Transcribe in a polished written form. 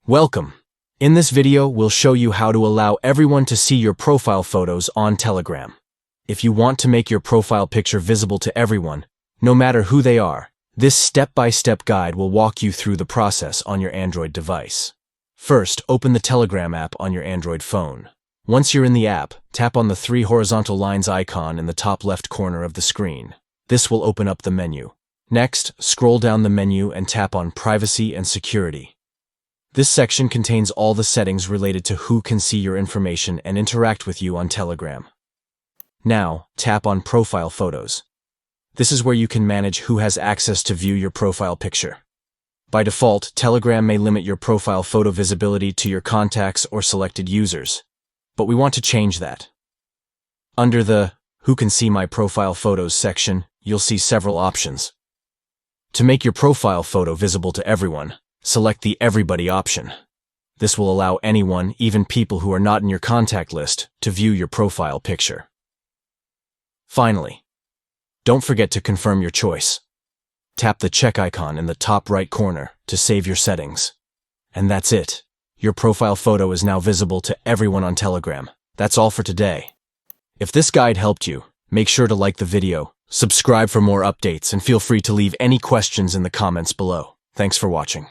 Welcome. In this video, we'll show you how to allow everyone to see your profile photos on Telegram. If you want to make your profile picture visible to everyone, no matter who they are, this step-by-step guide will walk you through the process on your Android device. First, open the Telegram app on your Android phone. Once you're in the app, tap on the three horizontal lines icon in the top left corner of the screen. This will open up the menu. Next, scroll down the menu and tap on Privacy and Security. This section contains all the settings related to who can see your information and interact with you on Telegram. Now, tap on Profile Photos. This is where you can manage who has access to view your profile picture. By default, Telegram may limit your profile photo visibility to your contacts or selected users, but we want to change that. Under the Who Can See My Profile Photos section, you'll see several options. To make your profile photo visible to everyone, select the Everybody option. This will allow anyone, even people who are not in your contact list, to view your profile picture. Finally, don't forget to confirm your choice. Tap the check icon in the top right corner to save your settings. And that's it. Your profile photo is now visible to everyone on Telegram. That's all for today. If this guide helped you, make sure to like the video, subscribe for more updates, and feel free to leave any questions in the comments below. Thanks for watching.